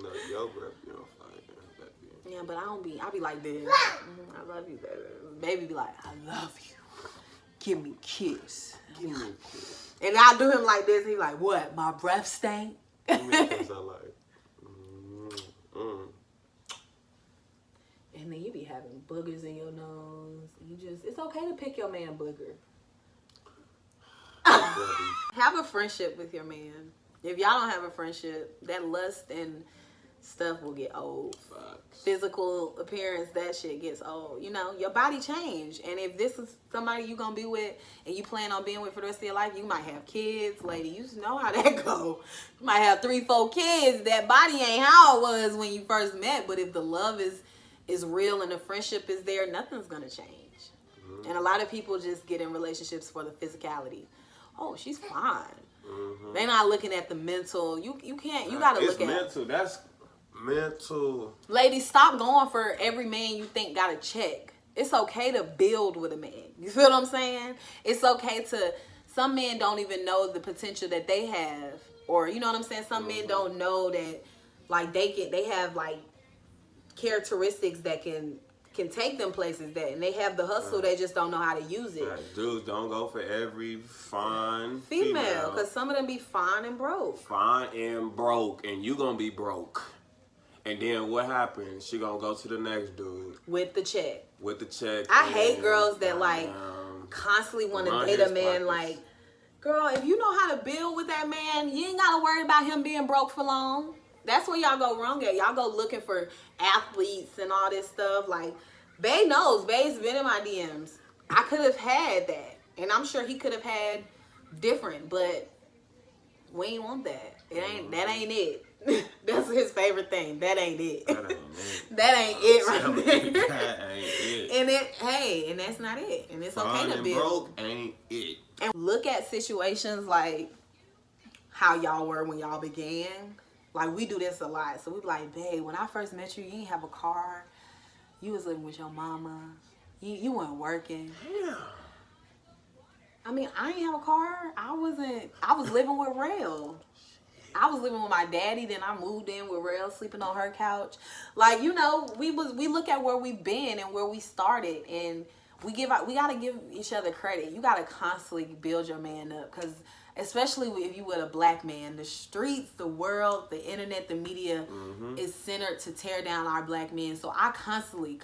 No, your breath be on fire. Yeah, but I be like this. I love you, baby. Baby be like, I love you. Give me a kiss. Give me a kiss. And I do him like this. He like, what? My breath stank? Give me a kiss. I like. And then you be having boogers in your nose. It's okay to pick your man booger. Have a friendship with your man. If y'all don't have a friendship, that lust and stuff will get old. Facts. Physical appearance, that shit gets old. You know, your body change. And if this is somebody you gonna be with and you plan on being with for the rest of your life, you might have kids, lady. You know how that go. You might have 3-4 kids. That body ain't how it was when you first met. But if the love is real and the friendship is there, nothing's gonna change. Mm-hmm. And a lot of people just get in relationships for the physicality. Oh, she's fine. Mm-hmm. They're not looking at the mental. You can't. You gotta look at mental. That's mental. Ladies, stop going for every man you think got a check. It's okay to build with a man. You feel what I'm saying? It's okay to. Some men don't even know the potential that they have, or you know what I'm saying. Some men don't know that, like they have like characteristics that can take them places that, and they have the hustle. They just don't know how to use it. Right. Dudes, don't go for every fine female, because some of them be fine and broke. Fine and broke, and you gonna be broke. And then what happens? She gonna go to the next dude with the check. With the check. I hate girls that like constantly want to date a man. Like, girl, if you know how to build with that man, you ain't gotta worry about him being broke for long. That's where y'all go wrong at. Y'all go looking for athletes and all this stuff. Like, Bae knows. Bae's been in my DMs. I could have had that. And I'm sure he could have had different. But we ain't want that. That ain't it. That's his favorite thing. That ain't it. That ain't it right there. That ain't it. And that's not it. And it's okay to build. Broke ain't it. And look at situations like how y'all were when y'all began. Like, we do this a lot. So we be like, babe, when I first met you, you didn't have a car. You was living with your mama. You weren't working. Yeah. I mean, I didn't have a car. I was living with Rail. I was living with my daddy, then I moved in with Rail, sleeping on her couch. Like, you know, we look at where we've been and where we started, and we gotta give each other credit. You gotta constantly build your man up, because especially if you with a black man, the streets, the world, the internet, the media is centered to tear down our black men. So I constantly,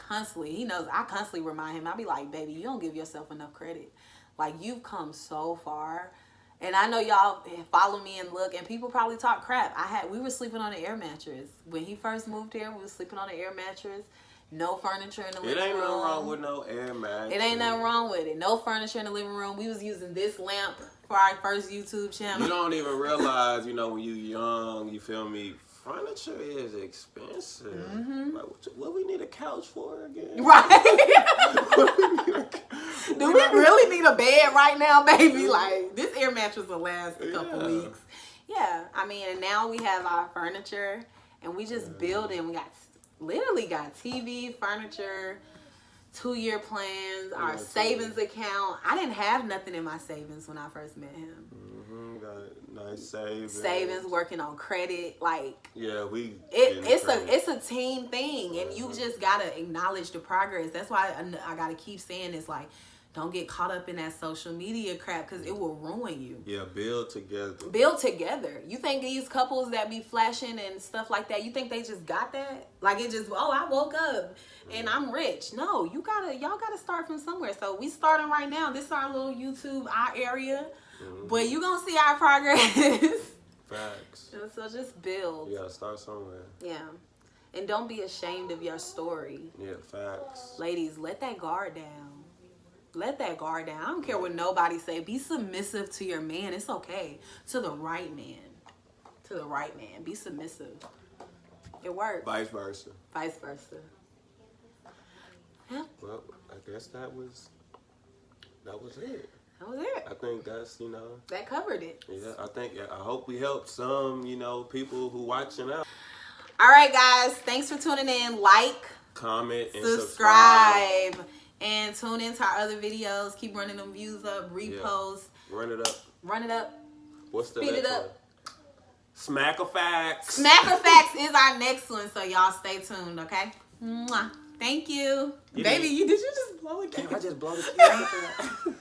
he knows, I constantly remind him. I be like, baby, you don't give yourself enough credit. Like, you've come so far. And I know y'all follow me and look, and people probably talk crap. We were sleeping on an air mattress. When he first moved here, we were sleeping on an air mattress. No furniture in the living room. It ain't nothing wrong with no air mattress. It ain't nothing wrong with it. No furniture in the living room. We was using this lamp for our first YouTube channel. You don't even realize, you know, when you young, you feel me, furniture is expensive. Like, what we need a couch for again? Right. Do we really need a bed right now, baby? Like, this air mattress will last a couple weeks. Yeah, I mean, and now we have our furniture, and we just building. We literally got TV, furniture, 2-year plans, our savings account. I didn't have nothing in my savings when I first met him. Got nice savings. Savings, working on credit, like, yeah, it's a team thing, and you just gotta acknowledge the progress. That's why I gotta keep saying this, like, don't get caught up in that social media crap, because it will ruin you. Yeah, build together. Build together. You think these couples that be flashing and stuff like that, you think they just got that? Like, it just, oh, I woke up and I'm rich. No, y'all gotta start from somewhere. So we starting right now. This is our little YouTube, our area. But you gonna see our progress. Facts. So just build. You gotta start somewhere. Yeah. And don't be ashamed of your story. Yeah, facts. Ladies, let that guard down. Let that guard down. I don't care what nobody say. Be submissive to your man. It's okay. To the right man. To the right man. Be submissive. It works. Vice versa. Vice versa. Yeah. Well, I guess that was it. That was it. I think that's, you know. That covered it. Yeah, I hope we helped some, you know, people who watching out. All right, guys. Thanks for tuning in. Like, comment, and subscribe. And tune into our other videos. Keep running them views up. Repost. Yeah. Run it up. Run it up. What's the Speed next it up. one? Smack a Facts. Smack a Facts is our next one. So y'all stay tuned, okay? Mwah. Thank you. Baby, did you just blow it? I just blow the